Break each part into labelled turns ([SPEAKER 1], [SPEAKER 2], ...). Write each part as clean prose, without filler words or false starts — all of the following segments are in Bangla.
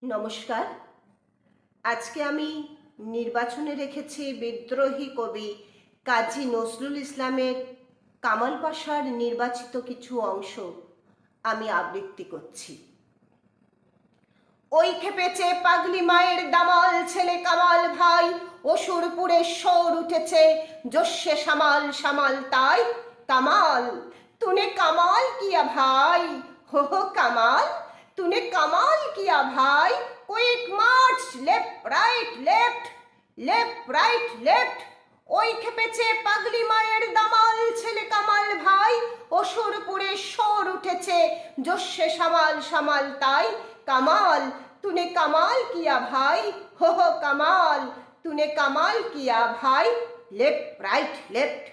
[SPEAKER 1] নমস্কার। আজকে আমি নির্বাচনে রেখেছি বিদ্রোহী কবি কাজী নজরুল ইসলামের কামাল পাশার নির্বাচিত কিছু অংশ আমি আবৃত্তি করছি। ওই খেপেছে পাগলি মায়ের দামাল ছেলে কামাল ভাই, অসুরপুরে শোর উঠেছে জোশে সামাল সামাল তাই। কামাল তুনে কামাল কিয়া ভাই, হো হো কামাল तूने कमाल किया भाई। Quick march left right left left right left. ওই খেপেছে পাগলি মায়ের দামাল ছেলে কামাল ভাই, অসুরপুরে শোর উঠেছে জোশে সামাল সামাল তাই। কামাল तूने कमाल किया भाई, हो कमाल तूने कमाल किया भाई। Left right left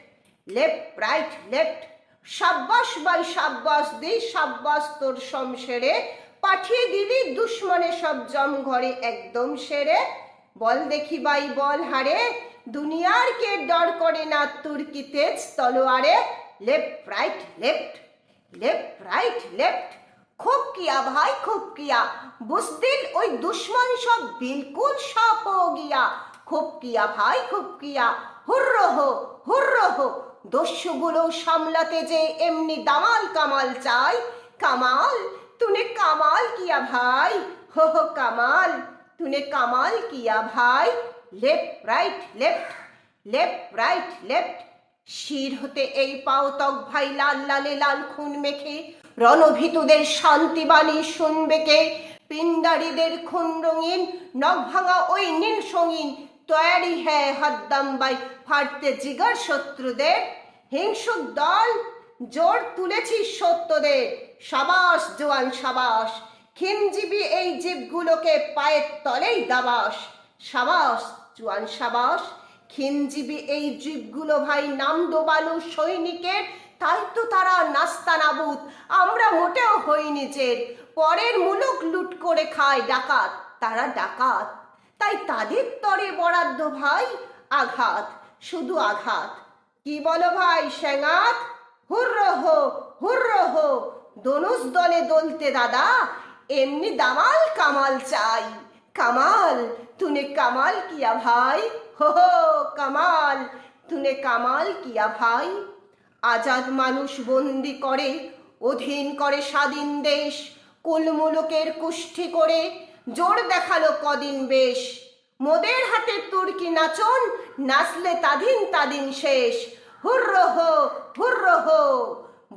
[SPEAKER 1] left right left. সাব্বাস বাই সাব্বাস দি সাব্বাস তোর শমশেরে, পাঠিয়ে দিলি দুশ্মনে সব জম ঘরে একদম সেরে। বল দেখি বাই বল হারে, দুনিয়ার কে ডর করে না তুর্কি তেজ তলোয়ারে। Left right left left right left. খুব কিয়া ভাই খুব কিয়া, বুঝদিল ওই দুশ্মন সব বিলকুল সাপ হো গিয়া। খুব কিয়া ভাই খুব কিয়া, হুর্র হো দস্যুগুলো সামলাতে যে এমনি দামাল কামাল চাই। কামাল तूने कमाल किया भाई, हो कमाल तूने कमाल किया भाई। Left right left left right left. শির হতে এই পাও তক ভাই লাল লালে লাল খুন মেখে, রণভীতুদের শান্তিবাণী শুনবে কে। পিন্ডারীদের খুন রঙিন নখ ভাঙা ওই নীল সঙ্গীন, তৈরি হ্যাঁ হাদ্দাম বাই ফাড়তে জিগার শত্রুদের। হিংসুক দল জোর তুলেছি সত্যদের, সাবাস জোয়ান সাবাস। খিনজীবী এই জীবগুলোকে পায়ের তলেই দাবাস। সাবাস জোয়ান সাবাস। খিনজীবী এই জীবগুলো ভাই নাম ডোবালু সৈনিকের, তাই তো তারা নাস্তা নাবুদ, আমরা মোটেও হই নিজের। পরের মুলুক লুট করে খায় ডাকাত, তারা ডাকাত, তাই তাদের তরে বরাদ্দ ভাই আঘাত, শুধু আঘাত। কি বলো ভাই সেঙাত, হুর্র হো দনুজ দলে দলতে দাদা, এমনি দামাল কামাল চাই। কামাল तूने कमाल किया भाई, हो कमाल तूने कमाल किया भाई। আজাদ মানুষ বন্দি করে, অধীন করে স্বাধীন দেশ, কুলমুলুকের কুষ্ঠি করে জোর দেখালো কদিন বেশ। মোদের হাতে তুর্কি নাচন, নাচলে তাদিন তাদিন শেষ। হুর্র হো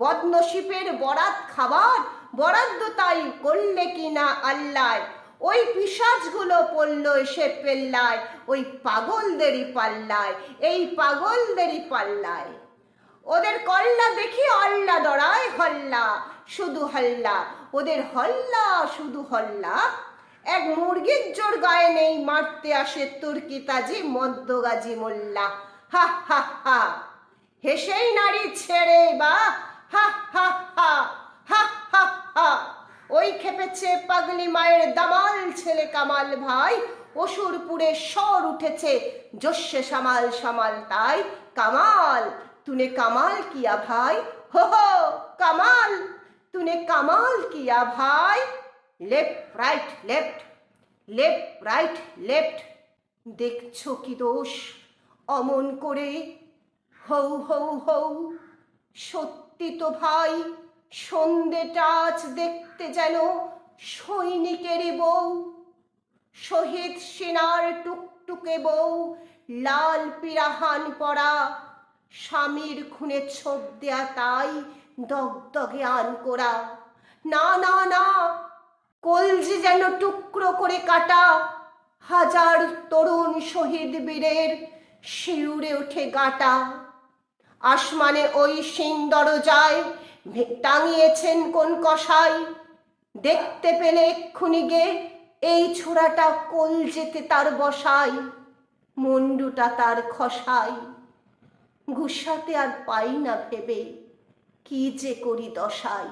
[SPEAKER 1] বদনসিবের বরাত খাবার, বরাদ্দ তাই করলে কিনা আল্লাহ। ওই পিশাচগুলো পড়লো এসে পেল্লায়, ওই পাগলদেরই পাল্লায়, এই পাগলদেরই পাল্লায়। ওদের কল্লা দেখি অল্লা ডরায় হল্লা, শুধু হল্লা, ওদের হল্লা শুধু হল্লা। এক মুরগির জোর গায়ে নেই, মারতে আসে তুর্কি তাজি মদ্যগাজি মোল্লা। হা হা হা হেসেই নারী ছেড়ে বা, হা হা হা হা হা হা। ওই খেপেছে পাগলি মায়ের দামাল ছেলে কামাল ভাই, অসুরপুরে শোর উঠেছে জোশে সামাল সামাল তাই। কামাল तूने कमाल किया भाई, हो कमाल तूने कमाल किया भाई। Left right left left right left. দেখছো কি দোষ অমন করে, হৌ হৌ হৌ সত্যি তো ভাই সন্ধ্যেটা আজ দেখতে যেন সৈনিকেরই বউ। শহীদ সেনার টুকটুকে বউ, লাল পিরাহান পরা, স্বামীর খুনে ছোপ দেয়া তাই দগদগে আন করা। না না না কলজি যেন টুকরো করে কাটা, হাজার তরুণ শহীদ বীরের শিউরে ওঠে গাটা। আসমানে ওই সিং দরজায় টাঙিয়েছেন কোন কসাই, দেখতে পেলে এক্ষুনি গে এই ছোড়াটা কলজেতে তার বসাই, মুন্ডুটা তার খসাই। ঘুষাতে আর পাই না ভেবে কি যে করি দশাই।